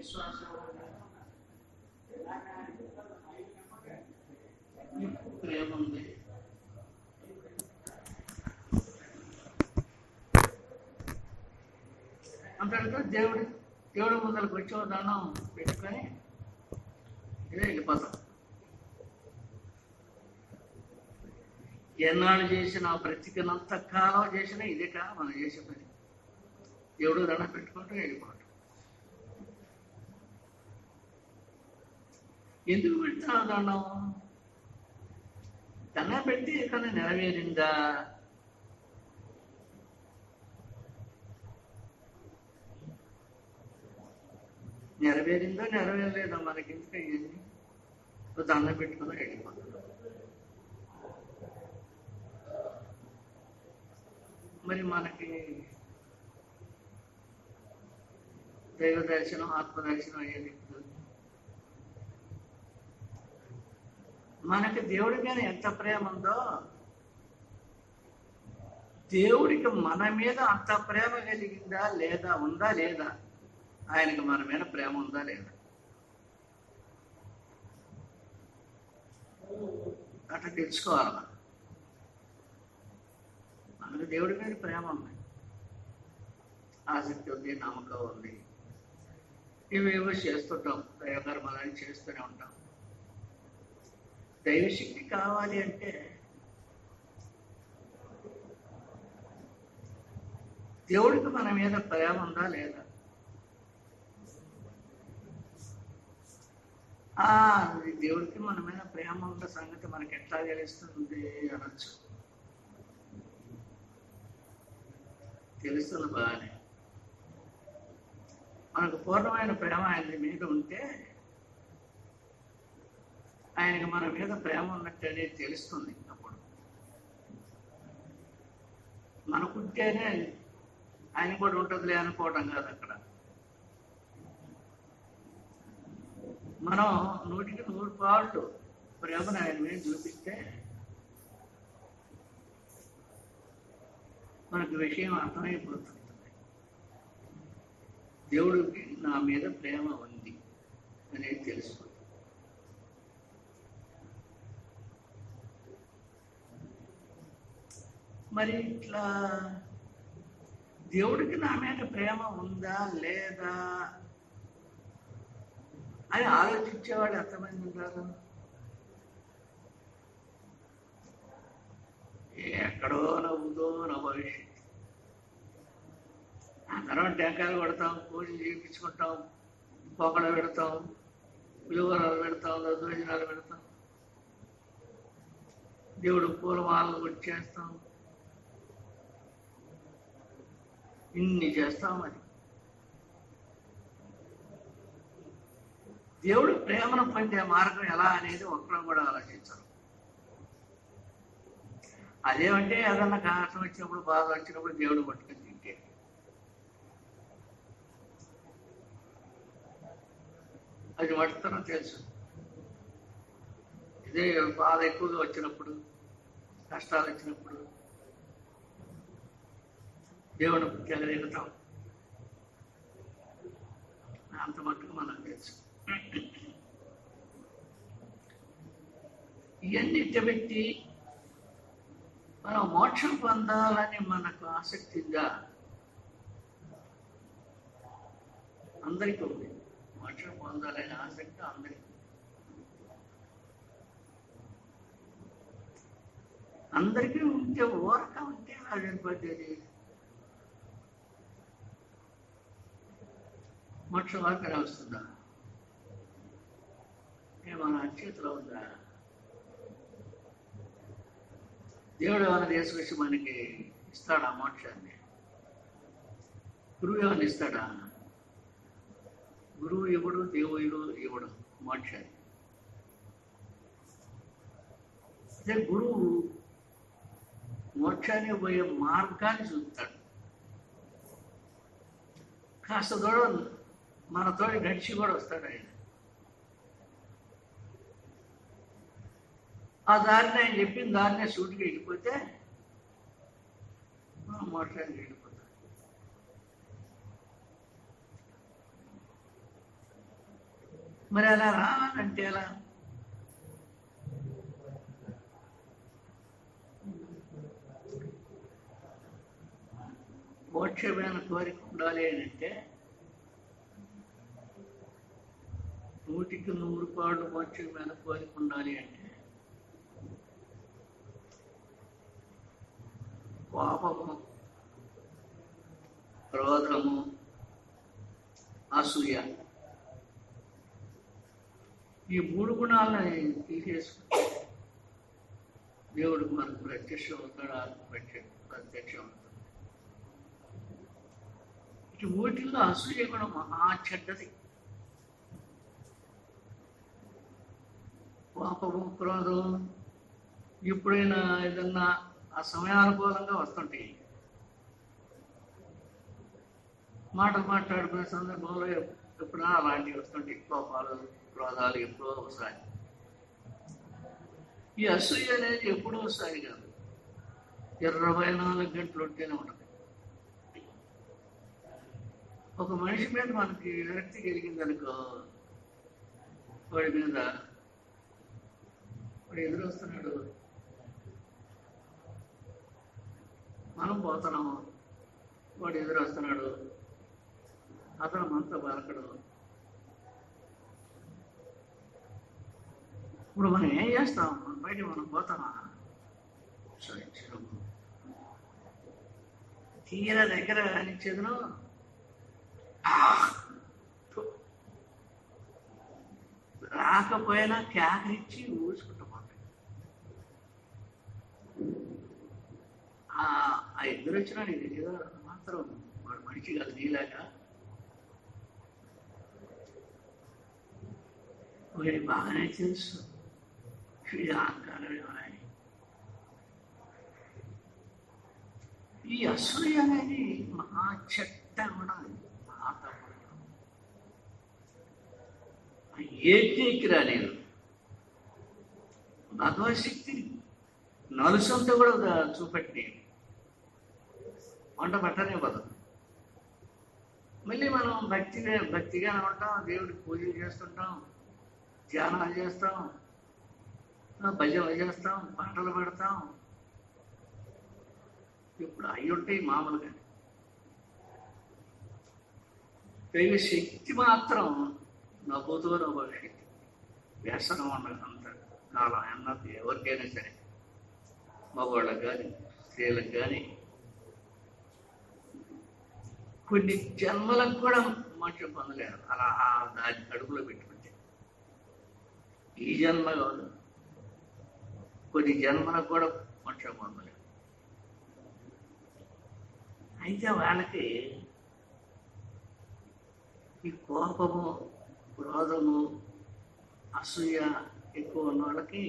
విశ్వాసం ప్రేమ ఉంది. అంతటితో దేవుడి ముందరకు వచ్చి దండం పెట్టుకొని ఇదే వెళ్ళిపోతాం. ఎన్నాళ్ళు చేసిన బ్రతికినంత కాలం చేసినా ఇదే కాదు మనం చేసే పని. దేవుడు దండం పెట్టుకుంటూ వెళ్ళిపోవటం. ఎందుకు పెడుతున్నావు దండం? దండం పెట్టి ఎక్కడ నెరవేరిందా? నెరవేరిందో నెరవేరలేదో మనకి ఎందుకు అయ్యింది? దండం పెట్టుకుని వెళ్ళిపోతాం. మరి మనకి దైవ దర్శనం, ఆత్మ దర్శనం అయ్యేది మనకి దేవుడి మీద ఎంత ప్రేమ ఉందో, దేవుడికి మన మీద అంత ప్రేమ కలిగిందా లేదా, ఉందా లేదా, ఆయనకి మన మీద ప్రేమ ఉందా లేదా, అట్లా తెలుసుకోవాలి. మనకు దేవుడి మీద ప్రేమ ఉంది, ఆసక్తి ఉంది, నమ్మకం ఉంది. ఇవేవో చేస్తుంటాం, దైవకర్మలని చేస్తూనే ఉంటాం. దైవశక్తి కావాలి అంటే దేవుడికి మన మీద ప్రేమ ఉందా లేదా? దేవుడికి మన మీద ప్రేమ ఉన్న సంగతి మనకి ఎట్లా తెలుస్తుంది అనొచ్చు. తెలుస్తుంది బాగానే. మనకు పూర్ణమైన ప్రేమ ఆయన మీద ఉంటే ఆయనకి మన మీద ప్రేమ ఉన్నట్టు అనేది తెలుస్తుంది. అప్పుడు మనకుంటేనే ఆయన కూడా ఉంటుందిలే అనుకోవటం కాదు. అక్కడ మనం 100కి 100 పాళ్ళు ప్రేమను ఆయన మీద చూపిస్తే మనకు విషయం అర్థమైపోతుంది. దేవుడికి నా మీద ప్రేమ ఉంది అనేది తెలుసుకుంది. మరి ఇట్లా దేవుడికి నా మీద ప్రేమ ఉందా లేదా అని ఆలోచించేవాళ్ళు ఎంతమంది ఉంటారు? ఎక్కడో నవ్వుదో నా భవిష్యత్తు. అందరం టెంకాయలు కొడతాం, పూజలు చేయించుకుంటాం, పొగలు పెడతాం, విలువలు పెడతాం, దోజనాలు పెడతాం, దేవుడు పూలమాలను వచ్చేస్తాం, ఇన్ని చేస్తాం. మరి దేవుడు ప్రేమను పొందే మార్గం ఎలా అనేది ఒక్కరం కూడా ఆలోచించరు. అదేమంటే ఏదన్నా కష్టం వచ్చినప్పుడు, బాధ వచ్చినప్పుడు దేవుడు పట్టుకొని తింటే, అది పట్టుతనం తెలుసు. ఇదే బాధ ఎక్కువగా వచ్చినప్పుడు, కష్టాలు వచ్చినప్పుడు దేవుని ఎగరేగుతాం. అంత మట్టుకు మనకు తెలుసు. ఇవన్నీ పెట్టి మనం మోక్షం పొందాలని మనకు ఆసక్తిగా అందరికీ ఉంది. మోక్షం పొందాలనే ఆసక్తి అందరికీ ఉంటే ఓరక ఉంటే అది పద్ధతి. మోక్షం వాకనే వస్తుందా? మన చేతిలో ఉందా? దేవుడు ఏమైనా తీసుకొచ్చి మనకి ఇస్తాడా మోక్షాన్ని? గురువు ఏమైనా ఇస్తాడా? గురువు ఇవ్వడు, దేవుడు ఇవ్వడు మోక్షాన్ని. అదే గురువు మోక్షాన్ని పోయే మార్గాన్ని చూపుతాడు. కాస్త దూరం మనతో నడిచి కూడా వస్తాడు ఆయన. ఆ దారిని ఆయన చెప్పిన దారినే సూటిగా వెళ్ళిపోతే మనం మోక్షానికి వెళ్ళిపోతాం. మరి అలా రావాలంటే ఎలా? మోక్షమైన కోరిక ఉండాలి అని అంటే 100కి 100 పాళ్ళు మోక్షమైన కోరిక ఉండాలి అంటే కోపము, క్రోధము, అసూయ ఈ 3 గుణాలను తీసేసుకుంటే దేవుడికి మనకు ప్రత్యక్షం అవుతాడు, ఆత్మ ప్రత్యక్షం అవుతాడు. ఇటు వీటిల్లో అసూయ కూడా మహా చెడ్డది. కోపము, క్రోధం ఎప్పుడైనా ఏదన్నా ఆ సమయానుకూలంగా వస్తుంటాయి. మాటలు మాట్లాడుకునే సందర్భంలో ఎప్పుడైనా అలాంటివి వస్తుంటాయి. కోపాలు, క్రోధాలు ఎప్పుడో ఒకసారి. ఈ అసూయ అనేది ఎప్పుడో ఒకసారి కాదు, 24 గంటలు ఉంటేనే ఉంటుంది. ఒక మనిషి మీద మనకి విరక్తి కలిగిందనుకో, వాడి మీద వాడు ఎదురొస్తున్నాడు, మనం పోతున్నాము, వాడు ఎదురొస్తున్నాడు, అతను మనతో బలకడు. ఇప్పుడు మనం ఏం చేస్తాం? బయట మనం పోతామా? తీర దగ్గర అనిచ్చేదను రాకపోయినా కేకరిచ్చి ఊసుకుంటూ పోతాయి. ఆ ఇద్దరు వచ్చినా నీకు ఏదో మాత్రం వాడు మనిషి కాదు, నీలాగా వీడి బాగానే తెలుసు వీడి అహంకారం ఏమని. ఈ అసూయ అనేది మహా చెడ్డ గుణం, మహా తప్పుడు. ఏకీకి రాలేదు. భగవశక్తి నలుసంతా కూడా చూపెట్టి వంట పట్టనే బదులు మళ్ళీ మనం భక్తిగానే ఉంటాం, దేవుడికి పూజలు చేస్తుంటాం, ధ్యానాలు చేస్తాం, భజనలు చేస్తాం, పాటలు పెడతాం. ఇప్పుడు అవి ఉంటాయి మామూలుగా. దైవ శక్తి మాత్రం నవ్వుతూ భవిష్యత్తు వ్యసనం ఉండదు. అంత కాలం అన్నది ఎవరికైనా సరే, మగవాళ్ళకి కానీ స్త్రీలకు కానీ కొన్ని జన్మలకు కూడా మోక్షం పొందలేరు. అలా దాన్ని కడుపులో పెట్టుకుంటే ఈ జన్మ కాదు, కొన్ని జన్మలకు కూడా మోక్షం పొందలేరు. అయితే వాళ్ళకి ఈ కోపము, క్రోధము, అసూయ ఎక్కువ ఉన్న వాళ్ళకి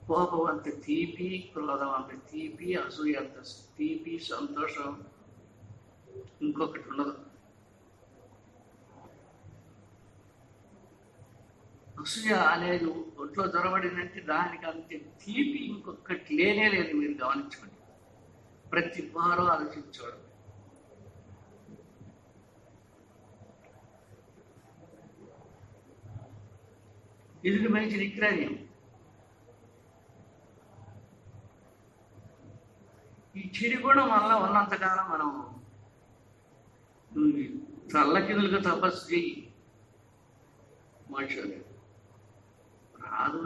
కోపం అంత తీపి, క్రోధం అంత తీపి, అసూయ అంత తీపి, సంతోషం ఇంకొకటి ఉండదు. అసూయ అనేది ఒంట్లో దొరబడిందంటే దానికి అంత తీపి ఇంకొకటి లేనే లేదు. మీరు గమనించుకోండి, ప్రతి వారం ఆలోచించడం. ఇది మంచి నిగ్రహం. ఈ చెడు గుణం వల్ల ఉన్నంతకాలం మనం చల్లకిందులుగా తపస్సు చెయ్యి, మనుషులు రాదు.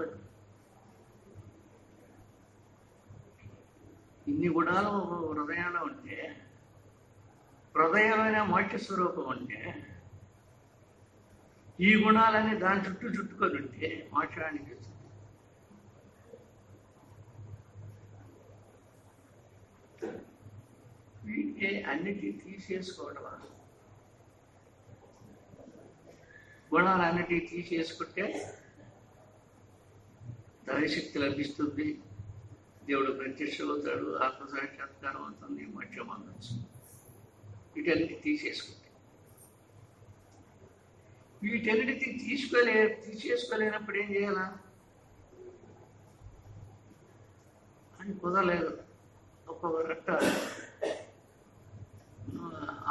ఇన్ని గుణాలు హృదయంలో ఉంటే, హృదయంలోనే మోక్ష స్వరూపం ఉంటే, ఈ గుణాలని దాని చుట్టుకొని ఉంటే మోక్షానికి వస్తుంది. వీటిని అన్నిటినీ తీసేసుకోవడం, గుణాలన్నిటినీ తీసేసుకుంటే దైవశక్తి లభిస్తుంది, దేవుడు ప్రత్యక్షం అవుతాడు, ఆత్మసాక్షాత్కారం అవుతుంది, మోక్షం అందచ్చు. వీటన్నిటి తీసేసుకుంటే, వీటన్నిటి తీసేసుకోలేనప్పుడు ఏం చేయాలా? అని కుదరలేదు. ఒక్కొక్క రట్ట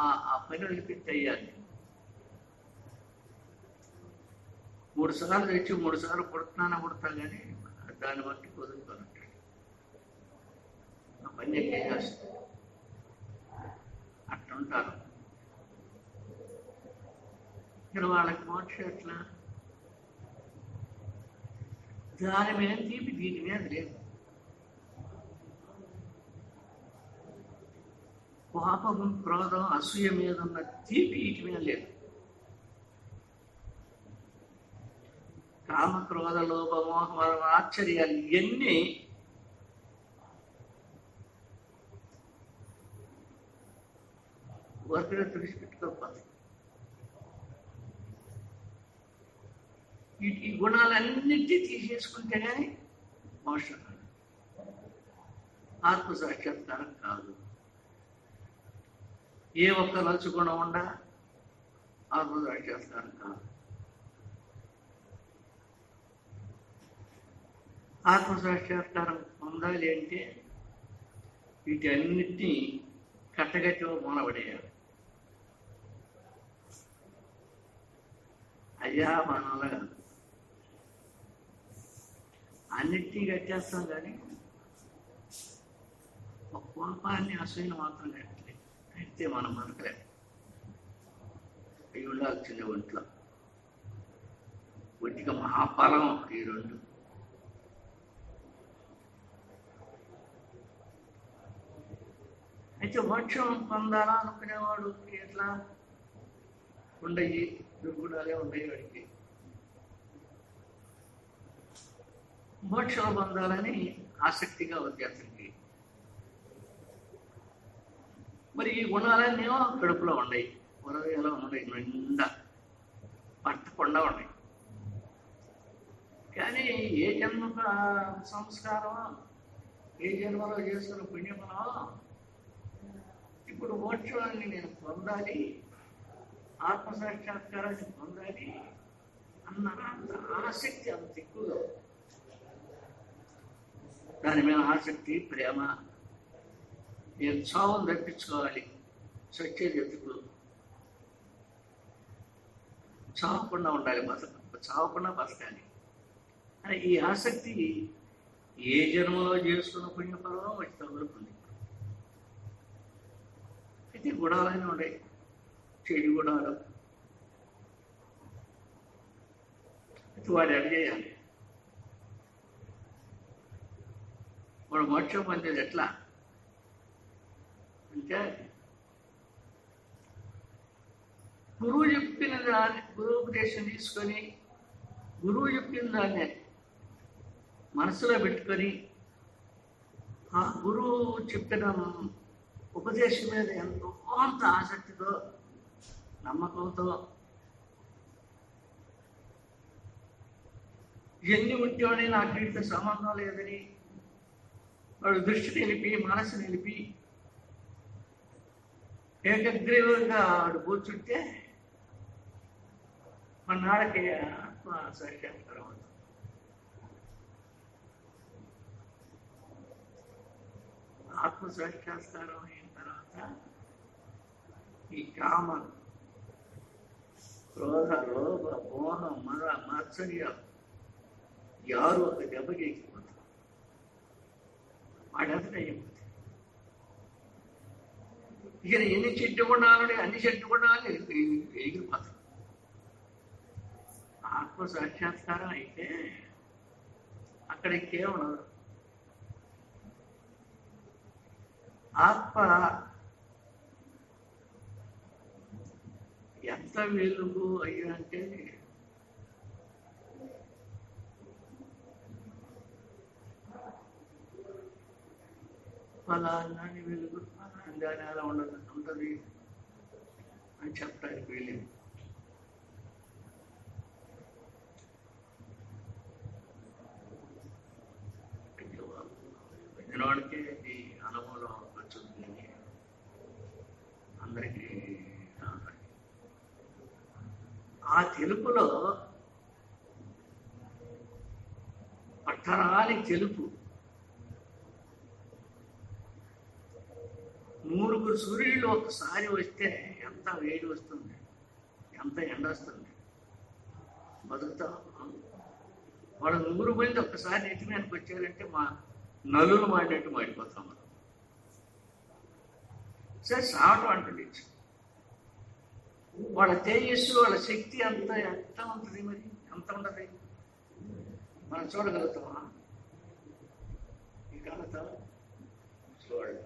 ఆ పని వదిలిపెట్టి అయ్యాలి. 3 సార్లు తెచ్చి 3 సార్లు పుడతా కానీ దాన్ని బట్టి వదులుకోనంటాడు. ఆ పని ఎక్కే చేస్తుంది. అట్లుంటారు. ఇక్కడ వాళ్ళకి మోక్షం ఎట్లా? దాని మీద తీపి, దీని మీద లేదు. కోపము, క్రోధం, అసూయ మీద ఉన్న తీపి వీటి మీద లేదు. కామ, క్రోధ, లోభ, మోహ, ఆశ్చర్యాలు ఇవన్నీ వర్గంగా తుడిచిపెట్టుకోకపోతే ఈ గుణాలన్నింటినీ తీసేసుకుంటే కానీ మోక్షం కాదు, ఆత్మ సాక్షాత్కారం కాదు. ఏ ఒక్క లచ్చు గుణం ఉండా ఆత్మ సాక్షాత్కారం కాదు. ఆత్మ సాక్షాత్కారం పొందాలి అంటే వీటన్నిటినీ కట్టగట్టిలో మూలపడేయాలి. అయ్యా మనలా అన్నిటినీ కట్టేస్తాం కానీ ఒక కోపాన్ని, అసూయను మాత్రం కట్టలేదు. అయితే మనం బతకలేదు. అవి ఉండాల్సిందే ఒంట్లో. ఒంటికి మహాఫలం ఈ రెండు. అయితే మోక్షం పొందాలా అనుకునేవాడు ఎట్లా? ఉండయి, దుర్గుణాలే ఉండయి వాడికి. మోక్షం పొందాలని ఆసక్తిగా ఉంది అతనికి. మరి ఈ గుణాలన్నేమో కడుపులో ఉన్నాయి, హృదయంలో ఉన్నాయి, నిండా పట్టకుండా ఉన్నాయి. కానీ ఏ జన్మ సంస్కారమో, ఏ జన్మలో చేసుకున్న పుణ్యమనో ఇప్పుడు మోక్షాన్ని నేను పొందాలి, ఆత్మసాక్షాత్కారాన్ని పొందాలి అన్న అంత ఆసక్తి అంత ఎక్కువగా. దాని మీద ఆసక్తి, ప్రేమ. నేను చావును తప్పించుకోవాలి, సత్యేది ఎత్తుకు చావకుండా ఉండాలి, చావకుండా బతకాలి అని ఈ ఆసక్తి ఏ జన్మలో చేసుకున్న పుణ్యఫలం వచ్చి తగులుతుంది. అయితే గుణాలన్నీ ఉన్నాయి, చెడు గుణాలు. అయితే వాడు అడిగేయాలి. వాడు మోక్షం పొందేది ఎట్లా అంటే గురువు చెప్పిన దాన్ని, గురువుపదేశం తీసుకొని గురువు చెప్పిన దాన్ని మనసులో పెట్టుకొని ఆ గురువు చెప్పిన ఉపదేశం మీద ఎంతో అంత ఆసక్తితో, నమ్మకంతో ఎన్ని ఉంటేవాడి నాకు వీటితో సంబంధం లేదని వాడు దృష్టి నిలిపి, మనసు నిలిపి ఏకగ్రీవంగా వాడు కూర్చుంటే మన్నాళ్ళకి ఆత్మ సాక్షాత్కారం అవుతుంది. ఆత్మ సాక్షాత్కారం అయిన తర్వాత ఈ కామ, క్రోధ, లోభ, మోహ, మద, మాత్సర్యం యారు ఒక దెబ్బకి ఎక్కిపోతారు. వాడంతటా అయిపోతుంది. ఇక ఎన్ని చెట్టు గుణాలని, అన్ని చెట్టు గుణాలు ఎగిరిపోతాయి. ఆత్మ సాక్షాత్కారం అయితే అక్కడ కేవలం ఆత్మ ఎంత వెలుగు అయ్యంటే ఫలాన్ని వెలుగు, ఫలాన్ని అలా ఉండదు, ఉంటుంది అని చెప్పడానికి వెళ్ళింది. వినవాడికి ఈ అనుభవం వచ్చింది, అందరికీ. ఆ తెలుపులో పట్టరాని తెలుపు 100 సూర్యులు ఒకసారి వస్తే ఎంత వేడి వస్తుంది, ఎంత ఎండ వస్తుంది. బతుకుతాం. వాడు 100 మంది ఒక్కసారి నెత్తిమీదకి వచ్చారంటే మా నలులు మాడినట్టు మాడిపోతాం మనం. సరే సావటం అంటుంది. వాళ్ళ తేజస్సు, వాళ్ళ శక్తి ఎంత ఉంటుంది, మరి ఎంత ఉండదు మనం చూడగలుగుతామా? ఈ కాలత చూడాలి.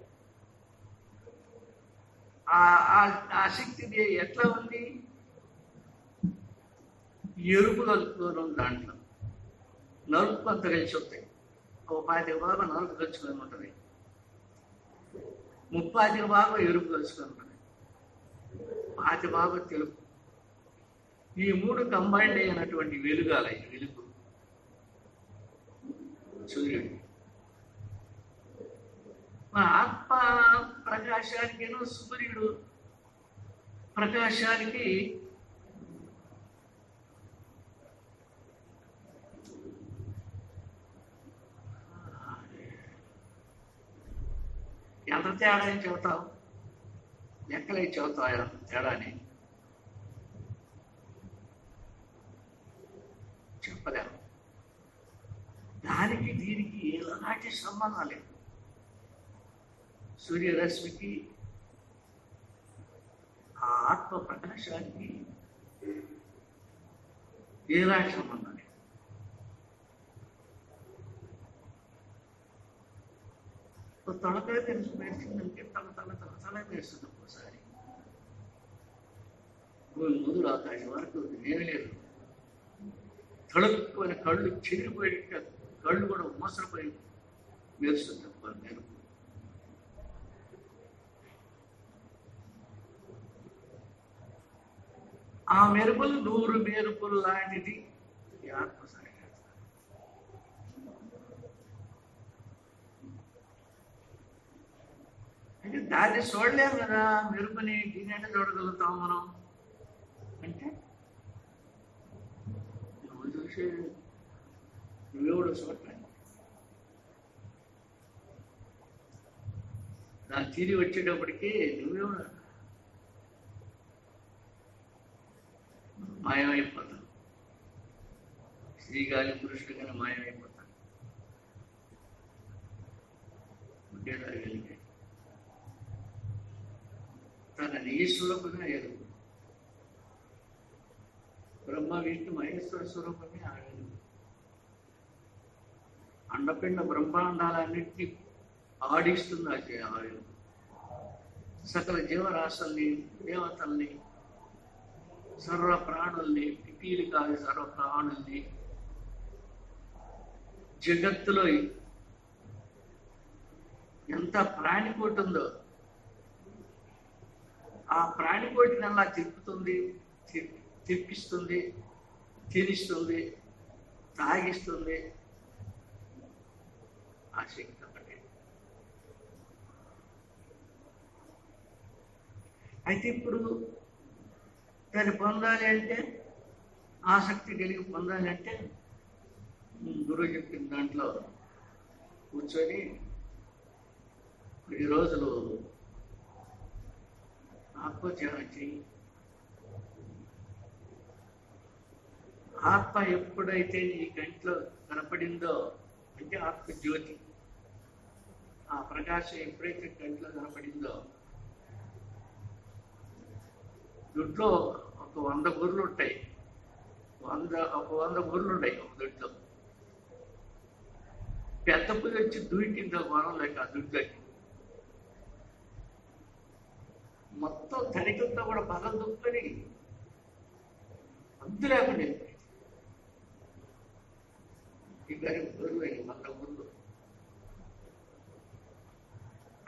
ఆ శక్తి ఎట్లా ఉంది? ఎరుపు కలుపుకోవడం, దాంట్లో నలుపు అంత కలిసి వస్తాయి. ఒక 25 భాగం నలుపు కలుసుకొని ఉంటుంది, 30 భాగం ఎరుపు కలుసుకొని ఉంటుంది, 5 భాగం తెలుపు. ఈ 3 కంబైండ్ అయినటువంటి వెలుగాల వెలుగు సూర్యుడు. మన ఆత్మ ప్రకాశానికేనో సూర్యుడు ప్రకాశానికి ఎంత తేడా అని చెబుతావు? ఎక్కలే చెబుతావు ఎంత తేడాని చెప్పలేము. దానికి దీనికి ఎలాంటి సంబంధం లేదు. సూర్యరశ్మికి ఆ ఆత్మ ప్రకాశానికి ఎలాంటి సంబంధం లేదు. తలకాయ మెరిసిందంటే తల మెరుస్తుంది ఒక్కోసారి. మొదలు ఆకాశం వరకు ఏమీ లేదు. తడుక్కుని కళ్ళు చెరిగిపోయి కళ్ళు కూడా మోసపోయి మెరుస్తుంది మెరుపు. ఆ మెరుపులు 100 మెరుపులు లాంటిది ఈ ఆత్మసాక్షి. అంటే దాన్ని చూడలేము కదా మెరుపుని. దీని అంటే చూడగలుగుతాం మనం అంటే నువ్వు చూసే నువ్వెవడు చూడటానికి. దాన్ని తిరిగి వచ్చేటప్పటికి నువ్వెవడు మాయమైపోతావు. స్త్రీ కానీ పురుషుడు కానీ మాయమైపోతాడు. ఉండేదాన్ని వెలిగే తన ఈశ్వరూపమే ఎరుగు. బ్రహ్మ విష్ణు మహేశ్వర స్వరూపమే ఆ వెలుగు. అండపిండ బ్రహ్మాండాలన్నింటినీ ఆడిస్తుంది ఆ వెలుగు. సకల జీవరాశుల్ని, దేవతల్ని, సర్వ ప్రాణుల్ని, పిపీలు కాదు సర్వ ప్రాణుల్ని, జగత్తులో ఎంత ప్రాణికోటి ఉందో ఆ ప్రాణికోటిని అలా తిప్పుతుంది, తిప్పిస్తుంది, తినిస్తుంది, తాగిస్తుంది ఆ శక్తి ఒకటి. అయితే ఇప్పుడు దాన్ని పొందాలి అంటే, ఆసక్తి కలిగి పొందాలి అంటే గురువు చెప్పిన దాంట్లో కూర్చొని 10 రోజులు ఆత్మధ్యానం చెయ్యి. ఆత్మ ఎప్పుడైతే నీ కంట్లో కనపడిందో అంటే ఆత్మ జ్యోతి, ఆ ప్రకాశం ఎప్పుడైతే కంట్లో కనపడిందో, దొడ్లో ఒక 100 గొర్రెలు ఉంటాయి. 100 గొర్రెలు ఉన్నాయి ఒక దొడ్లో. పెద్ద పులి వచ్చి దూకింది ఒక వరం లేక ఆ దొడ్లోకి. మొత్తం తడికంతా కూడా బలం దుక్కుని అందు లేకుండా ఈ గరీబ్ గొర్రెలు 100 గొర్రెలు.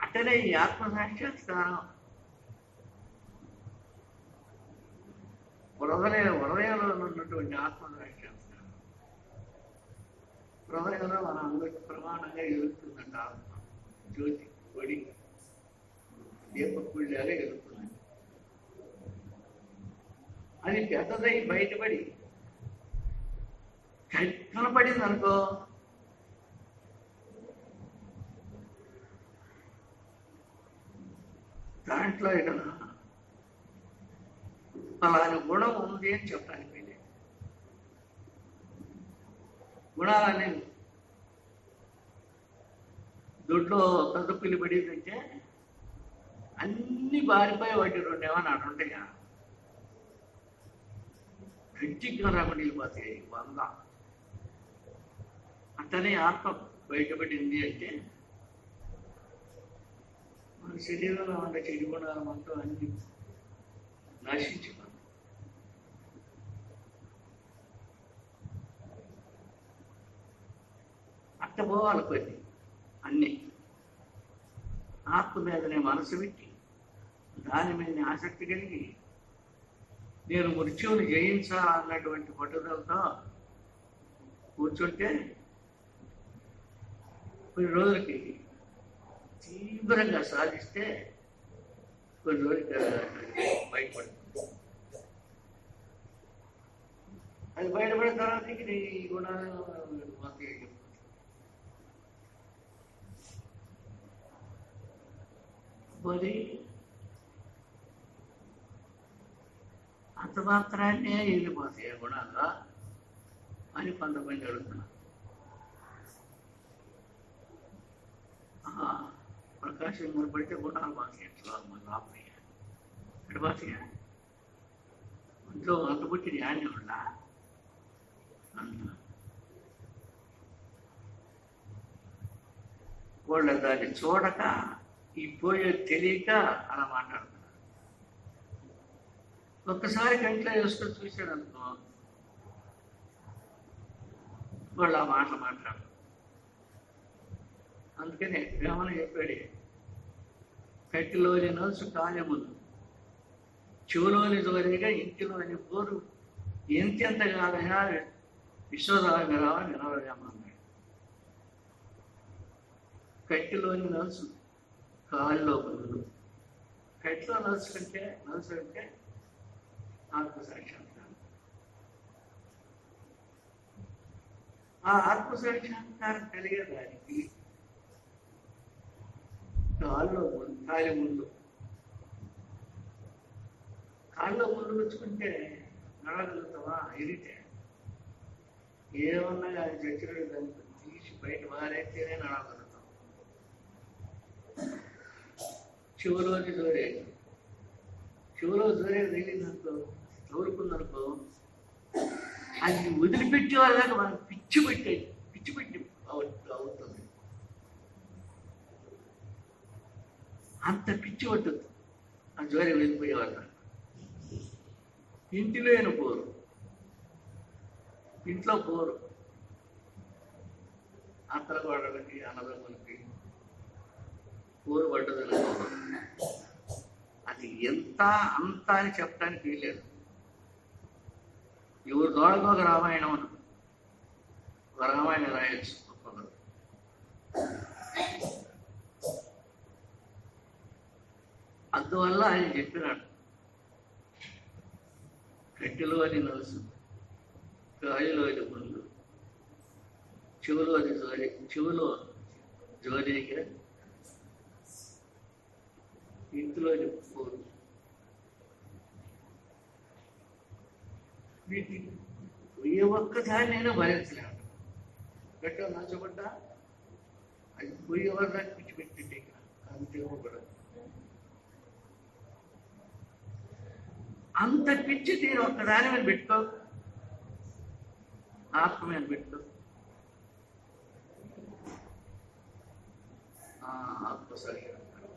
అట్టనే ఈ ఆత్మసాక్షాత్కారం హృదయంలో ఉన్నటువంటి ఆత్మసాక్షాత్కారం హృదయంలో మన అందరికి ప్రమాణంగా ఎదుగుతుందంట. ఆత్మ జ్యోతి పొడి దీపకుళ్ళాగా ఎదుగుతుంది. అది పెద్దదై బయటపడి కనపడింది అనుకో, దాంట్లో ఇక అలాంటి గుణం ఉంది అని చెప్పడానికి. గుణాలన్నీ దొడ్లో పెద్ద పిల్లి పడిందంటే అన్ని బారిపోయి వాటి రెండేమని అటుంటాయా గట్టిగా రాకుండా వెళ్ళిపోతాయి 100. అట్టనే ఆత్మ బయటపడింది అంటే మన శరీరంలో ఉండే చెడు గుణాలు మొత్తం అన్ని నశించిపోతాయి. అట్ట పోవాలి కొన్ని అన్నీ ఆత్మ మీదనే మనసు పెట్టి దాని మీద ఆసక్తి కలిగి నేను మృత్యువుని జయించాలన్నటువంటి పట్టుదలతో కూర్చుంటే కొన్ని రోజులకి తీవ్రంగా సాధిస్తే కొన్ని రోజులకి బయటపడుతుంది. అది బయటపడిన తర్వాత నీ గుణాలు మరి అంత మాత్రాన్నే వెళ్ళిపోతాయి గుణాలు అని కొంతమంది అడుగుతున్నారు. ప్రకాశం మునపడితే గుణాలు పోతాయి లోపలయ్యా ఎక్కడ పోతాయా ఇంట్లో అంత పుట్టిన యాన్ని ఉండ అంత వాళ్ళ దాన్ని చూడక ఈ పోయే తెలియక అలా మాట్లాడుతున్నారు. ఒక్కసారి కంట్లో వేసుకొని చూశాడు అనుకో వాళ్ళు ఆ మాటలు మాట్లాడు. అందుకనే వేమన చెప్పాడు కట్టిలోని నలుసు కాయములు చెవులోని జోరేగా ఇంటిలోని పోరు ఎంతెంత కాదైనా విశ్వదాగరావ నిలవలేమన్నాడు. కట్టిలోని నలుసు కాళ్ళలో బదులు కట్టిలో నలుసు అంటే ఆత్మసాక్షాత్కారం. ఆ ఆత్మసాక్షాత్కారం కలిగేదానికి కాళ్ళలో ముళ్ళు వచ్చుకుంటే నడగలుగుతావా? ఇరితే ఏమన్నా కానీ చచ్చినట్టు దాన్ని తీసి బయట వారైతేనే నడగలుగుతాం. చెవులోని జోరే తగిలిందనుకో తోలుకుందనుకో అది వదిలిపెట్టే వాళ్ళగా మనం పిచ్చి పెట్టి అవుతుంది. అంత పిచ్చి పట్టుద్ది ఆ జోరే వెళ్ళిపోయేవాళ్ళ. ఇంటిలోని పోరు ఇంట్లో పోరు అత్తల గోడలకి అన్నదమ్ములకి పోరు పడ్డదని అది ఎంత అంత అని చెప్పడానికి వీలేదు. ఎవరు దోడకు ఒక రామాయణం ఒక రామాయణం రాయొచ్చు. అందువల్ల ఆయన చెప్పినాడు కట్టెలోని నలుసు కాయలోని ముళ్ళు చెవులో జోరేగా ఇంటిలోని పోరు. వీటి ఏ ఒక్కదాన్నైనా భరించలేము. గట్టిగా నచ్చబడ్డా అది పోయేవారు దాన్ని పిచ్చిపెట్టిండే అంతేమో కూడా అంత పిచ్చి తీరు ఒక్కదాని మీద పెట్టుకో, ఆత్మ మీద పెట్టుకో. ఆత్మసాక్షాత్కారం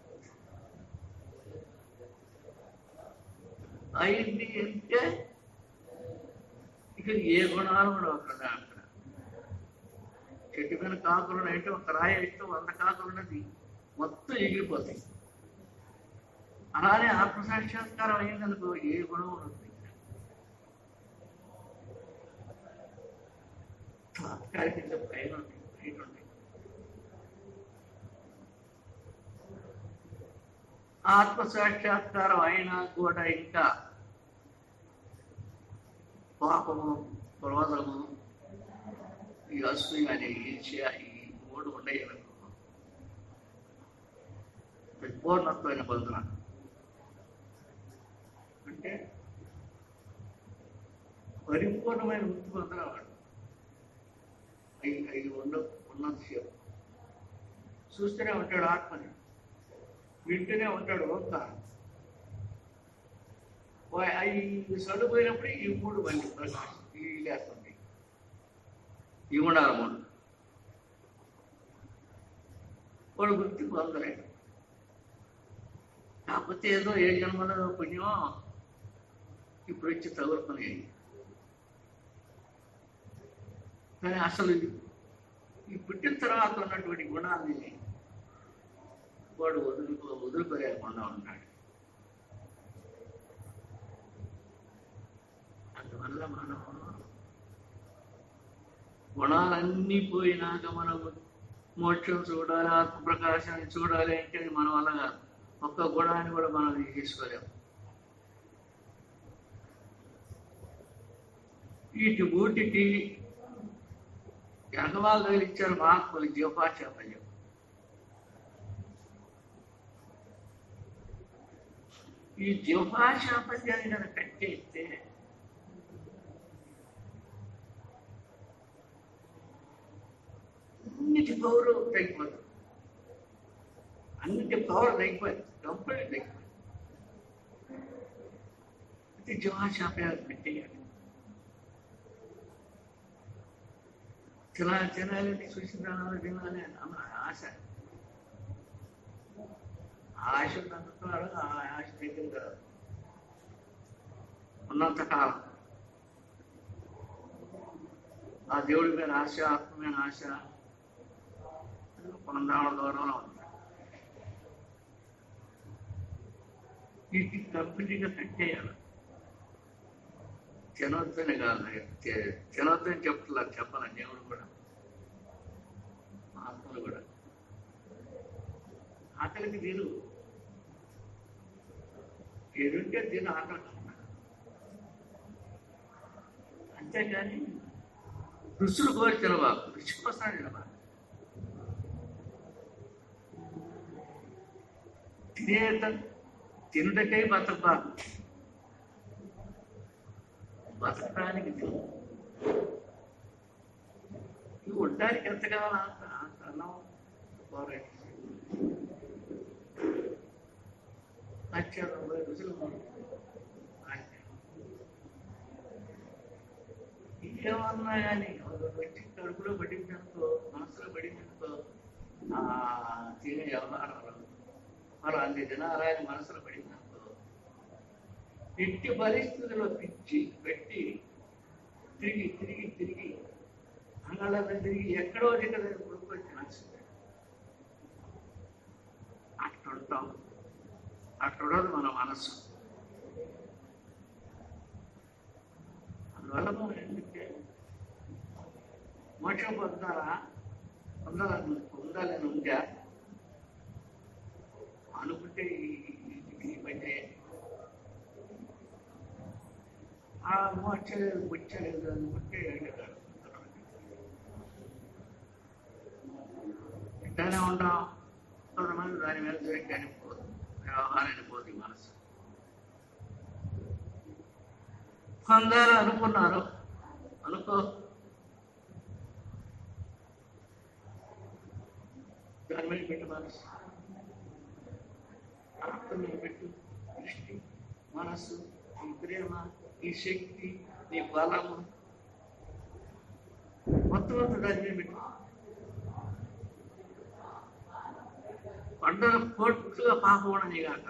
అయింది అంటే ఇక ఏ గుణాలు కూడా అక్కడ చెట్టు మీద కాకులు అంటే ఒక రాయి అయితే 100 కాకులు ఉన్నది మొత్తం ఎగిరిపోతాయి. అలానే ఆత్మసాక్షాత్కారం అయిందనుకో ఏ గుణం ఉంటుంది. తాత్కాలిక పైన బయట ఉంటాయి. ఆత్మసాక్షాత్కారం అయినా కూడా ఇంకా పాపము, క్రోధము, ఈ అసూయ అనే ఈర్ష్య ఈ 3 ఉన్నాయి అనుకో పూర్ణత్వమైన బంధన. అంటే పరిపూర్ణమైన వృత్తి పొందడం వాడు అవి ఉన్నంతసేపు చూస్తూనే ఉంటాడు ఆత్మని, వింటూనే ఉంటాడు ఓంకారం. అవి చదువుపోయినప్పుడు ఈ మూడు మళ్ళీ ప్రకాశం ఈ లేస్తుంది, ఈ ఉండాలి మూడు. వాడు గుర్తి పొందలేడు. కాకపోతే ఏదో ఏ జన్మలో పుణ్యమో ఇప్పుడు వచ్చి తగులుకునేది. కానీ అసలు ఈ పుట్టిన తర్వాత ఉన్నటువంటి గుణాన్ని వాడు వదులుకోలేకుండా ఉంటాడు. అందువల్ల మనం గుణాలన్నీ పోయినాక మనం మోక్షం చూడాలి, ఆత్మప్రకాశాన్ని చూడాలి అంటే అది మన వల్ల కాదు. ఒక్క గుణాన్ని కూడా మనం తీసుకోలేము. వీటి మూటికి జగవాళ్ళు తగిలిచ్చారు మహాత్ములు జీవపాశాపల్యం. ఈ జీవపాశాపల్యాన్ని కనుక కట్టేస్తే అన్నిటి గౌరవం తగ్గిపోతుంది, అన్నిటి పవర్ తగ్గిపోతుంది, కంప్లీట్ తగ్గిపోతుంది. అయితే జీవపాశాపల్యాన్ని పెట్టేయాలి. తినాలని చూసిన తినాలి అన్న ఆశ, ఆశ అందుతున్నారు. ఆ ఆశ దగ్గర ఉన్నంతకాలం ఆ దేవుడి మీద ఆశ, ఆత్మ మీద ఆశ పొందాల దూరంలో ఉంది. వీటికి కంప్లీట్గా కట్టేయాలి. తినొద్దని కాదు, తినొద్దని చెప్పాలి దేవుడు కూడా, ఆత్మలు కూడా. ఆకలికి తిను, ఎదుంటే తిను ఆకలి, అంతేగాని రుచులు కోరి తినబాకు, రుచి కోసం తినబాకు. తినుటకై బతకబాకు, బతకడానికి తిను. ఇవి ఉండడానికి ఎంత కావాలా అంత అన్నం రుచులు ఇంకేమన్నా కానీ వచ్చి కడుపులో పడిందనుకో, మనసులో పడిందనుకో, తినే వ్యవహారాలు మరి అన్ని దినారాయణ మనసులో పడిందనుకో, ఎట్టి పరిస్థితుల్లో పిచ్చి పెట్టి తిరిగి తిరిగి తిరిగి అంగళ్ళ తిరిగి ఎక్కడో దగ్గర కొడుకొచ్చి నచ్చుతాడు. అట్టుంటాం, అట్టుండదు మన మనసు. అందువల్ల మనం ఎందుకంటే మోక్షం పొందాలని ఉందా అనుకుంటే ఈ పని ఆ మోక్షలేదు ముచ్చలేదు అనుకుంటే ఇట్లానే ఉంటాం. కొంతమంది దాని మీద కానీ పోదు, వ్యవహారాన్ని పోదు మనసు. కొందరు అనుకున్నారు అనుకో, దాని మీద పెట్టు మనసు, ఆత్మ మీద పెట్టు దృష్టి, మనస్సు, ఈ ప్రేమ, ఈ శక్తి, నీ బలము మొత్తం దాని మీద పెట్టు. కొండల కోట్లుగా పాపం నీగాక,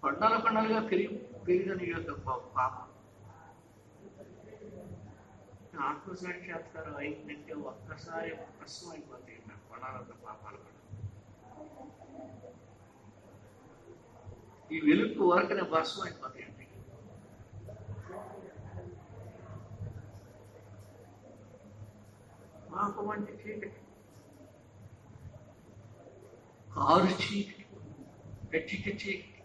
కొండలుగా పెరిగినీగాక పాపం. ఆత్మసాక్షాత్కారం అయిందంటే ఒక్కసారి ప్రశ్న అయిపోతాయి కొండలంత పాపాలు కూడా. ఈ వెలుగు వరకునే భస్మం అయిపోతాయండి. పాపం అంటే చీకటి, కారు చీకటి, కచ్చిక చీకటి,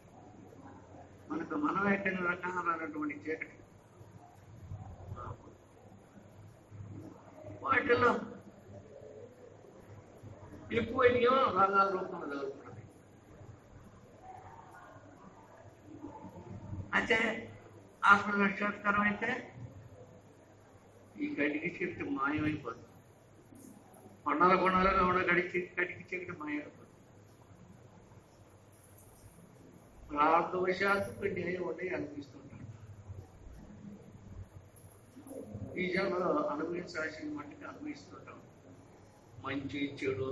మనకు మనమేకైన రకాలైనటువంటి చీకటి. వాటిలో ఎక్కువ రాగాల రూపంలో జరుగుతుంది. అయితే ఆత్మసాక్షాత్కారం అయితే ఈ కటికి చీకటి మాయమైపోతుంది. కొండల కొండలుగా ఉన్న కటికి చీకటి మాయమైపోతుంది. ప్రార్థవశాత్తు కొన్ని ఉంటాయి అనిపిస్తుంటాడు. ఈ జన్మలో అనుభవించాల్సిన మట్టికి అనుభవిస్తుంటాం. మంచి చెడు,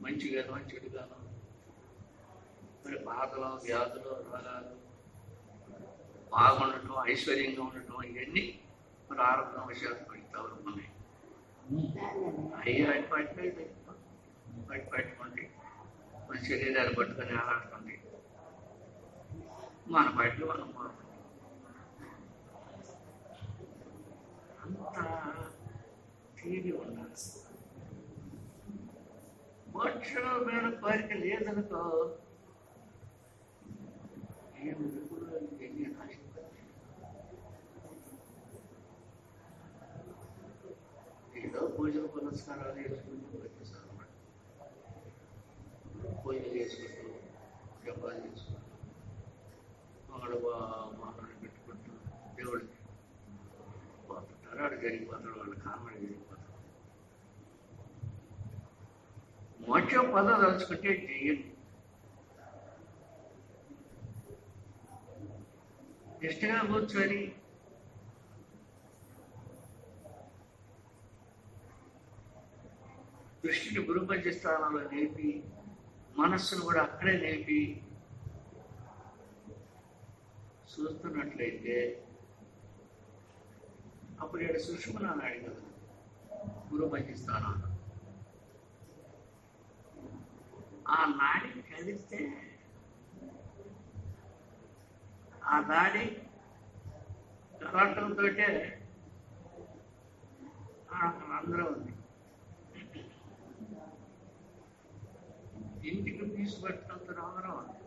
మంచిగానో చెడుగానో, మరి బాధలు, వ్యాధులు, రోగాలు, బాగుండటం, ఐశ్వర్యంగా ఉండటం, ఇవన్నీ ప్రారంభ విషయాలు పడితారు ఉన్నాయి. అయ్యో అటు పట్టుకోండి, పట్టుకోండి, మన శరీరాన్ని పట్టుకొని ఆలాడుతుంది. మన బయటలో మనం అంత తీరి ఉండాలి. మోక్షం మీద కోరిక లేదనుకో, ఏమి ఎన్ని ఆశించాలి. ఏదో పూజలు పునస్కారాలు చేసుకుంటూ వచ్చేసారు అన్నమాట. పూజలు చేసుకుంటూ, జపాలు చేసుకుంటూ, ఒకడు మాటలు పెట్టుకుంటూ దేవుడికి పోతుంటారు. ఆడు జరిగిపోతాడు, వాళ్ళ కామని జరిగిపోతాడు. మోక్షం పదం తలుచుకుంటే చెయ్యండి. నిష్ఠగా కూర్చొని దృష్టిని గురుపంచ స్థానంలో నిలిపి, మనస్సును కూడా అక్కడే నిలిపి చూస్తున్నట్లయితే అప్పుడు ఇక్కడ సుష్మన అన్నాడు కదా, గురుపంచ స్థానంలో ఆ నాడి కదిలిస్తే ఆ నాడి కలటంతో అందరూ ఉంది. ఇంటికి తీసుకుపెట్టినంత అందరం ఉంది.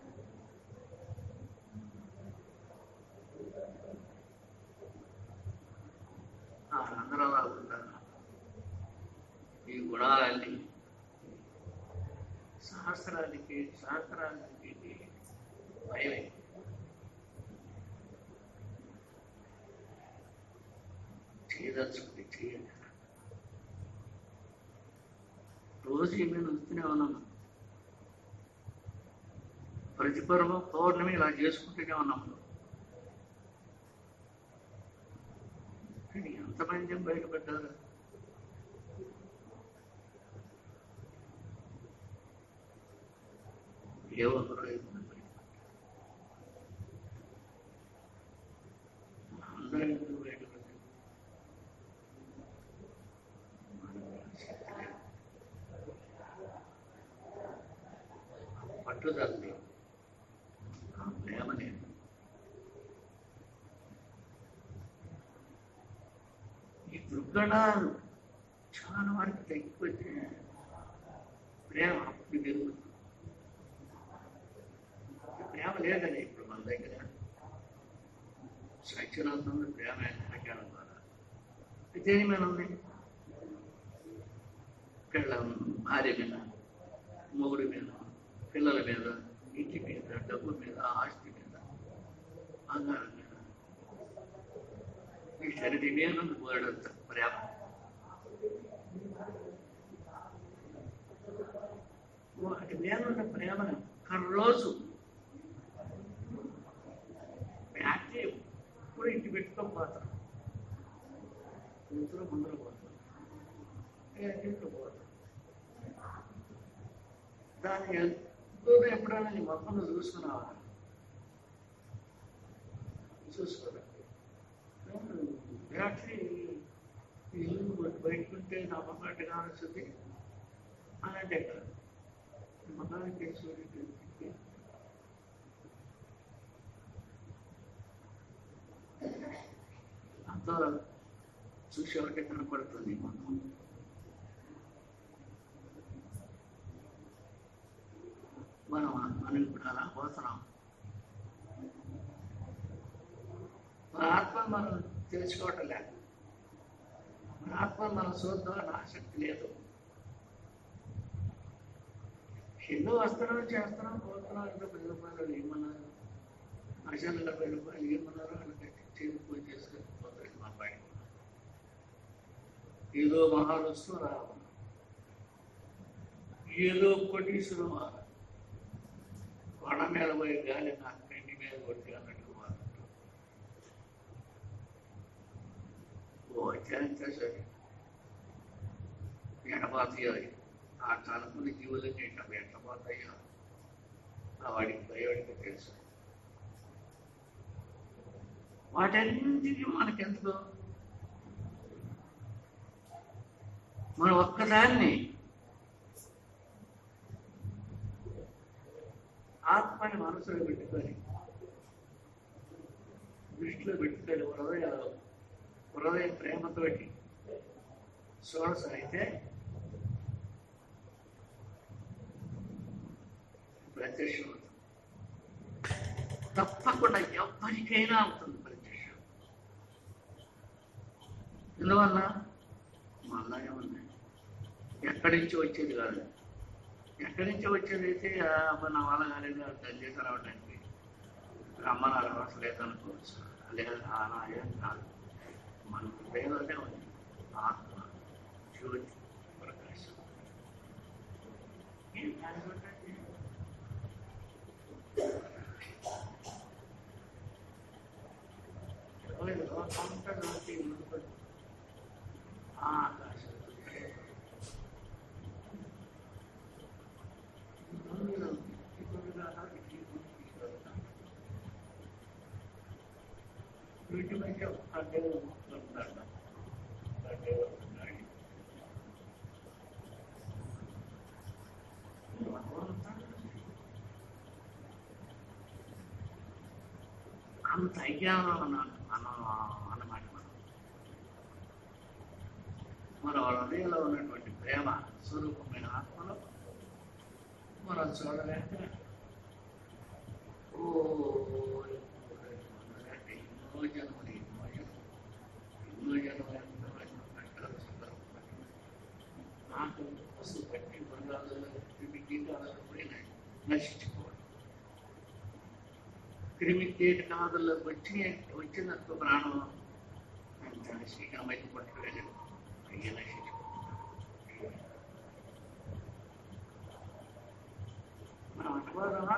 అందరం రాకుండా ఈ గుణాలన్నీ సహస్రానికి భయమే. చేయదలుచుకుంటే చేయండి. రోజు ఏమైనా వస్తూనే ఉన్నాము. ప్రతి పౌర్ణమి ఇలా చేసుకుంటూనే ఉన్నాము. కానీ ఎంతమంది బయటపడ్డారు? ఏ ఒక్కరు అందరూ ఎందుకు బయటపడ్డారు? పట్టుదలని, ఆ ప్రేమని ఈ దుర్గణాలు చాలా వరకు తగ్గిపోతే ప్రేమ అప్పుడు పెరుగుతుంది. ప్రేమ లేదని ఇప్పుడు మన దగ్గర సత్యనంద ప్రేమ అజ్ఞానం ద్వారా దేని మీద ఉంది? భార్య మీద, మొగుడి మీద, పిల్లల మీద, ఇంటి మీద, డబ్బు మీద, ఆస్తి మీద, ఆధారం మీద, ఈ శరీరం మీద పోయడంత ప్రేమ. వాటి మీద ఉన్న ప్రేమను ఒక్కరోజు బ్యాటరీ ఎప్పుడు ఇంటి పెట్టుకోకపోతాం, ఇంట్లో ముందర పోతాం, ఇంట్లో పోతాం. దాన్ని ఎక్కువగా ఎప్పుడైనా నీ మొత్తంలో చూసుకున్నావా? చూసుకోరా. బ్యాటరీ ఇల్లు బయటకుంటే నా మొక్కట్టుగా వస్తుంది అని అంటే కాదు. మొత్తానికి తెలిసి అంతా చూసేవాళ్ళకి కనపడుతుంది. మనం ఇప్పుడు అలా పోతున్నాం. మన ఆత్మను మనం తెలుసుకోవటం లేదు. మన ఆత్మను మనం చూద్దామని ఆసక్తి లేదు. ఎన్నో వస్తున్నాం, చేస్తున్నాం, పోతున్నాం. ఏదో 10 రూపాయలు ఏమన్నారు, ఆశాలలో 10 రూపాయలు ఏమన్నారు, వాళ్ళకి చేసి పూజ చేసుకొని పోతారు. మా బయట ఏదో మహారస్తు రావణ, ఏదో కోటీశ్వరం కొండ మీద పోయి గాలి నాకు ఇంటి మీద కొట్టి అన్నట్టు మాట్లాడు. ఓ వచ్చానంటే సరే ఎడబాతయ్యాయి ఆ తలపుని జీవులకి ఎట్టబాతయ్యా వాడికి భయవాడికి తెలుసు. వాటన్నింటికి మనకెందుకు మనం ఒక్కదాన్ని ఆత్మని మనసులో పెట్టుకొని దృష్టిలో పెట్టుకొని హృదయ ప్రేమతోటి చూడసాగితే ప్రత్యక్షం అవుతుంది. తప్పకుండా ఎవరికైనా అవుతుంది ప్రత్యక్షం. ఎందువల్ల మళ్ళానే ఉన్నాయి. ఎక్కడి నుంచి వచ్చేది కాదు. ఎక్కడి నుంచి వచ్చేది అయితే నా వాళ్ళ కాలేదు తల్లి రావడానికి రమ్మన్నారు అవసరం లేదనుకోవచ్చు. లేదా ఏం కాదు, మన హృదయంలోనే ఉంది ఆత్మ జ్యోతి ప్రకాశం. ఏం కాదు ఆకాశం వీటి మధ్య అడ్డే ఉంటాడు. అడ్డే ఉంటున్నాడు. అంత అజ్ఞానం అన్నమాట. మన హృదయంలో ఉన్నటువంటి ప్రేమ స్వరూపమైన ఆత్మలో మనం చూడలేక ఎన్నో జన్మలు నాకు వస్తువు కట్టి బంగాళాలలో గీతాలలో పోయినాయి నశించుకోవాలి. క్రిమి కీటకాదుల్లోకి వచ్చినట్టు ప్రాణం అంత శ్రీకామైకి పట్టుకోలేదు. అయ్యే నశించుకోవాలి. మనం అనుకోవడమా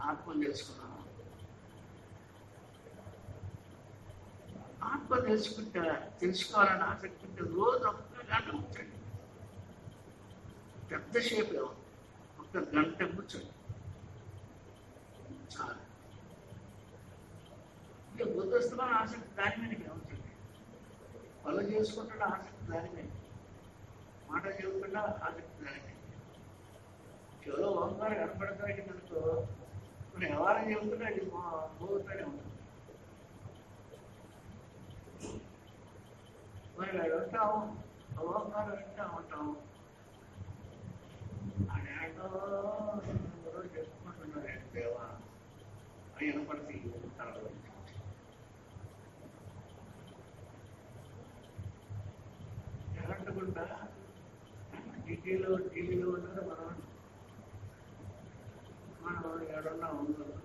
ఆత్మను తెలుసుకున్నాము. ఆత్మ తెలుసుకోవాలని ఆసక్తి ఉంటే రోజు ఒక్క గంట కూర్చోండి. పెద్దసేపు ఒక్క గంట కూర్చోండి చాలు. ఇంకా బుద్ధస్తున్న ఆసక్తి దాని మీదకి ఉంటుంది. పనులు చేసుకుంటున్న ఆసక్తి దాని మీద, మాట చెబుతున్నా ఆసక్తి దాని మీద. చెవులో ఓంకారం కనపడతాయి మనకు మనం ఎవరైనా చెబుతున్నా అది పోతూనే ఉంటుంది. మరి వింటాము, ఓంకారం వింటా ఉంటాము. అదేంటో చెప్పుకుంటున్నారు దేవా అని వినపడితే తర్వాత ఎలాంటికుండా ఢిల్లీలో ఉండదు. మనం ఎక్కడున్నా ఉండదు.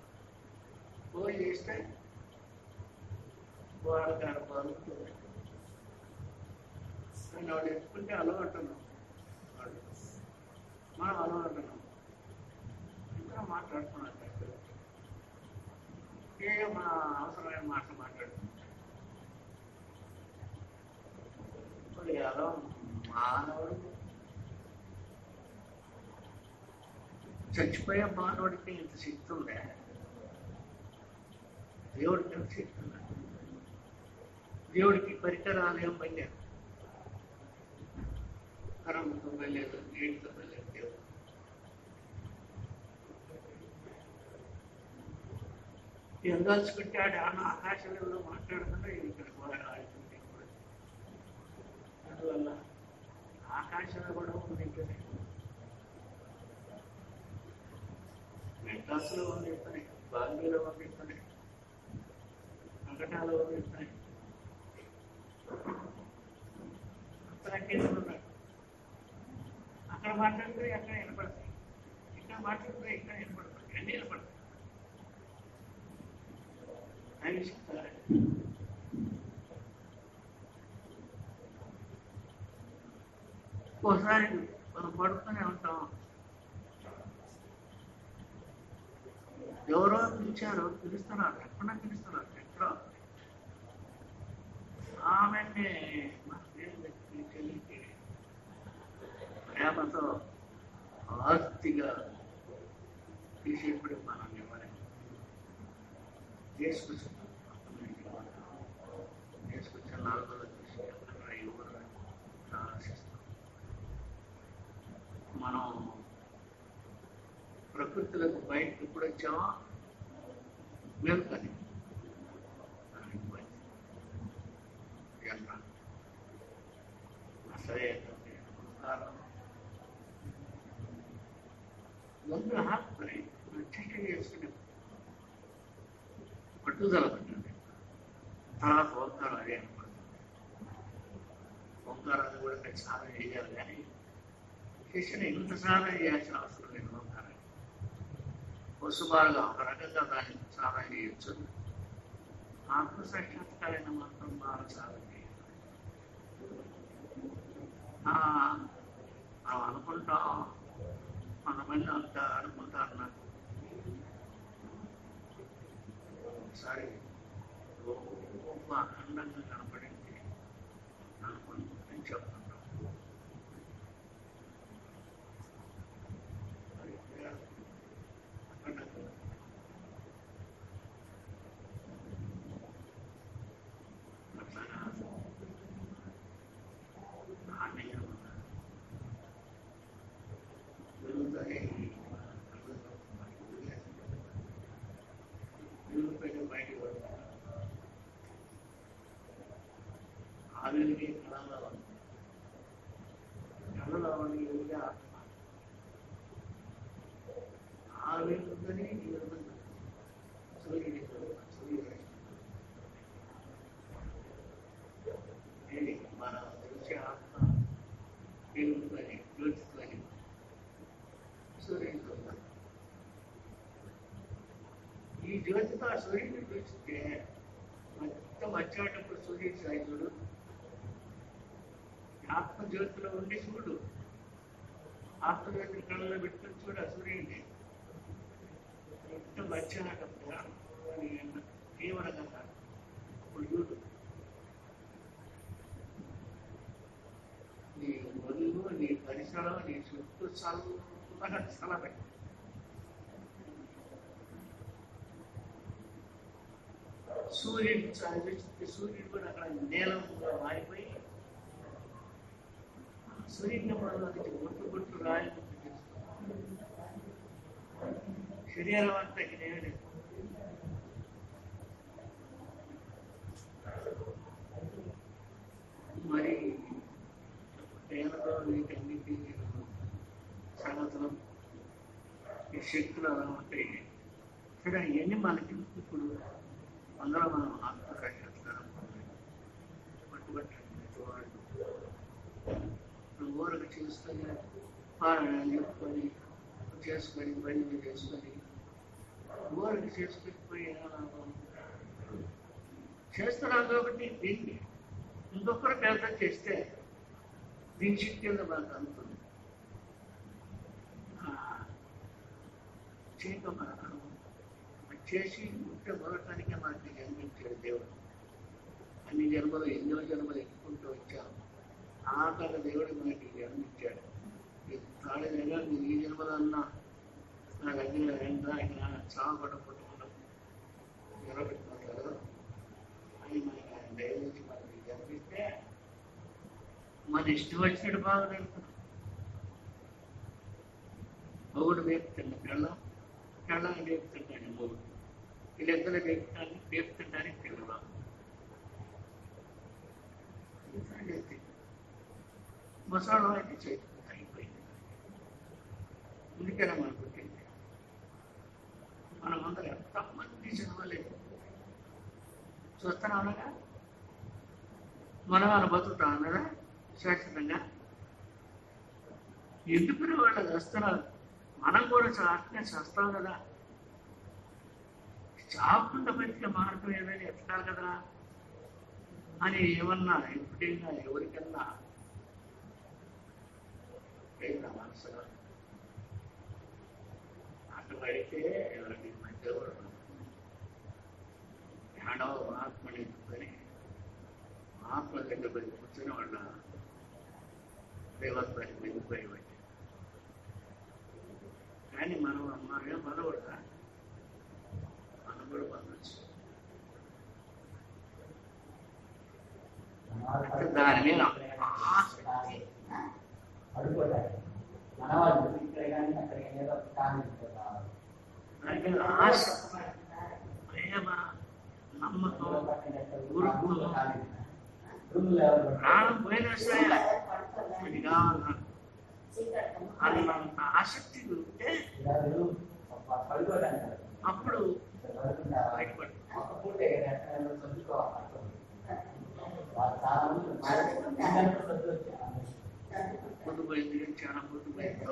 పోయి చేస్తే వాళ్ళకి అనుభవాలు నేను వాడు ఎత్తుకుంటే అలవాటున్నాం. వాడు మనం అలవాటున్నాం. ఇంకా మాట్లాడుతున్నాం. మన అవసరమైన మాటలు మాట్లాడుతున్నాం. ఇప్పుడు ఎలా మానవుడు చచ్చిపోయే మానవుడికి ఇంత శక్తి ఉందే, దేవుడికి ఎంత శక్తి ఉందా? దేవుడికి పరికరాలు ఏం పనిలేదు. కరంతో వెళ్ళలేదు, నీటితో వెళ్ళలేదు. దేవుడు ఎందాల్చుకుంటే ఆకాశంలో మాట్లాడుతుంటే ఇక్కడ ఆడుతుంటే అందువల్ల ఆకాశంలో కూడా ఉంది. మెడ్రాస్లో పంపిస్తున్నాయి, బాంబేలో పంపిస్తున్నాయి, కలకటాలో పంపిస్తున్నాయి. అక్కడ మాట్లాడితే అక్కడ వినపడతాయి, ఇక్కడ మాట్లాడితే ఇక్కడ వినపడతాయి, అన్నీ వినపడతాయి. అని చెప్తారు. ఒక్కోసారి మనం పడుతూనే ఉంటాం. ఎవరో పిలిచారో పిలుస్తున్నారు, ఎక్కడో పిలుస్తున్నారు, ఎక్కడో ఆమెని చెల్లికి ప్రేమతో ఆర్తిగా తీసేప్పుడు మనం ఎవరైనా చేసుకొచ్చాం, చేసుకొచ్చిన 4 రోజులు చూసి అక్కడ ఎవరు ఆశిస్తాం. మనం ప్రకృతిలోకి బయటకు ఎప్పుడు వచ్చామో మేల్కొని ముందు ఆత్మని ప్రత్యేక చేసుకునే పట్టుదల పట్టింది. తర్వాత ఓంకారం అదే అనుకుంటుంది. ఓంకారాన్ని కూడా నేను సాధన చేయాలి, కానీ చేసిన ఇంత సాధన చేయాల్సిన అవసరం లేదు. ఓంకారాన్ని వసుబారుగా ఒక రకంగా దాన్ని సాధన చేయొచ్చు. ఆత్మసాక్షాత్కారైన మాత్రం బాగా సాధన చేయాలి. అనుకుంటాం, కొంతమంది అంతా అనుకుంటారు. నాకు ఒకసారి గొప్ప అఖండంగా కనపడింది అనుకుంటున్నాను చెప్తున్నాను. ఆవిరికి కళలో ఉంది ఆత్మ, ఆవిరిని సూర్యుడి మన తెలిసే ఆత్మ వెలుగుని జ్యోతిని సూర్యుడితో ఈ జ్యోతితో ఆ సూర్యుడిని చూస్తే మొత్తం వచ్చేటప్పుడు సూర్యుడి సాయుడు ఆత్మజ్యోతిలో ఉండి చూడు, ఆత్మజ్యోతి కళ్ళలో పెట్టుకుని చూడు ఆ సూర్యుడిని. మొత్తం వచ్చేటప్పుడు తీవ్రంగా ఇప్పుడు చూడు, నీ ఒళ్ళు, నీ పరిసరం, నీ చుట్టూ చల్లగా చల్లబెట్టి సూర్యుడు కూడా అక్కడ నీలంగా మారిపోయి సూర్యుని గుట్టు రాయలు శరీరం అంతా లేదు. మరి ప్రేమతో వీటన్నిటి సంగతులు ఈ శక్తులు అలా ఉంటాయి. సరే అవన్నీ మనకి ఇప్పుడు అందులో మనం ఆత్మసాక్షాత్కారం పట్టుబట్టినటువంటి వాళ్ళు ఊరకు చేసుకొని పారాయణాలు చెప్పుకొని చేసుకొని బయలు చేసుకొని ఊరికి చేసుకుని చేస్తున్నాం కాబట్టి దీన్ని ఇంకొకరు పెద్ద చేస్తే దీని శక్తి కింద మనకు అందుతుంది. చేయకపోవడం చేసి ముఖ్య మొదటానికే మనకి జన్మించాడు దేవుడు. అన్ని జన్మలు ఎన్నో జన్మలు ఎక్కుంటూ వచ్చాము. ఆకాల దేవుడు మనకి జన్మించాడు. కాలేజీగా మీరు ఈ జన్మలో అన్నా నా దగ్గర ఏంటో ఆయన చావబడకుండా నిలబెట్టుకుంటారు అని మనకి ఆయన దయచేసి మనకి జన్మిస్తే మన ఇష్టం వచ్చినట్టు బాగా జరుగుతున్నాం. మొగుడు వేపుతున్న పెళ్ళం, పెళ్ళం వేపుతుంటాను మొగుడు, వీళ్ళిద్దరు వేపుతుంటానికి పిల్లలు మసాలా అయితే చేతులు అయిపోయింది. ఇందుకైనా మనకు పుట్టింది. మనమందరం ఎంతమంది చదవలేదు చూస్తున్నావునగా మనం మన బతుకుతా అన్నదా శాశ్వతంగా. ఎందుకు వాళ్ళు వస్తున్నారు, మనం కూడా ఆత్మీయ చేస్తాం కదా. చాకుండా బతికే మార్గం ఏదైనా ఎత్తాలి కదా అని ఏమన్నా ఎప్పుడైనా ఎవరికన్నా లేదు నా మనసులో అటు పడితే ఎవరికి మధ్య కూడా ఏడో మహాత్ముని ఎత్తుకొని మహాత్మ దగ్గర పోయి కూర్చొని వాళ్ళ దేవత్వానికి వెళ్ళిపోయేవాడి. కానీ మనం అమ్మాయిగా పొందకూడదా? మనం కూడా పొందవచ్చు. దాని మీద ఆసక్తి ఆసక్తి, ప్రేమ, నమ్మకం, గురుత్వం, ప్రాణం పోయినా సరే ఇది కావాలన్నా అన్నంత ఆసక్తి ఉంటే అప్పుడు బయటపడు. పొద్దుపోయింది, చాలా పొద్దుపోయింది.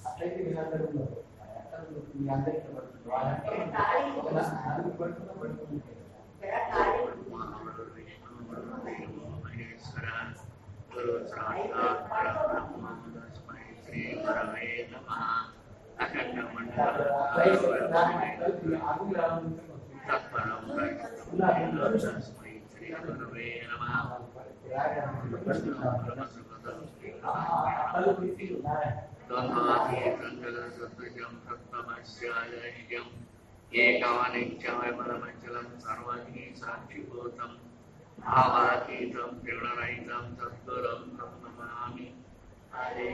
అట్లయితే వీళ్ళందరూ మీ అందరికీ ఏకానిత్యమచలం సర్వీ సాక్షిభూతం భావాతీతం త్రిగుణరహితం సద్గురం నమామి. హరి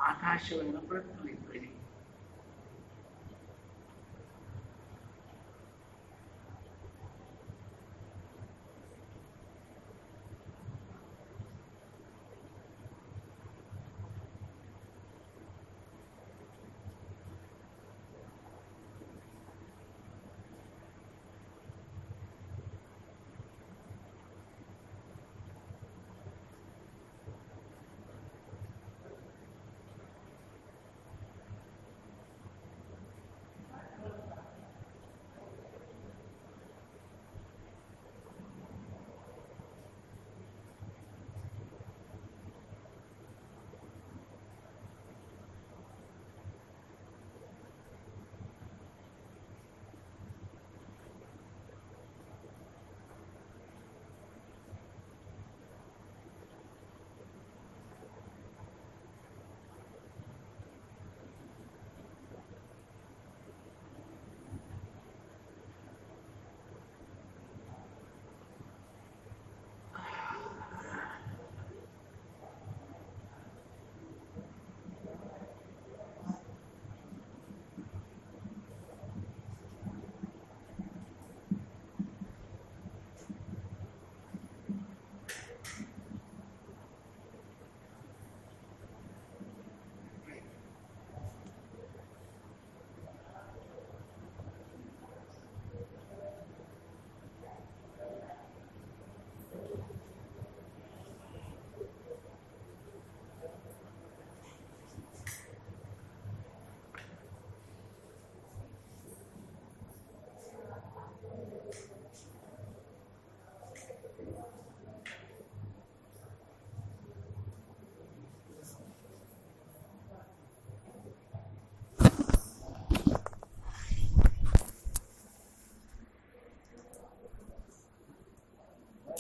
ఆకాశమైన ప్రకృతి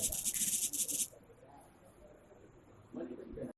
ఉంటాయి.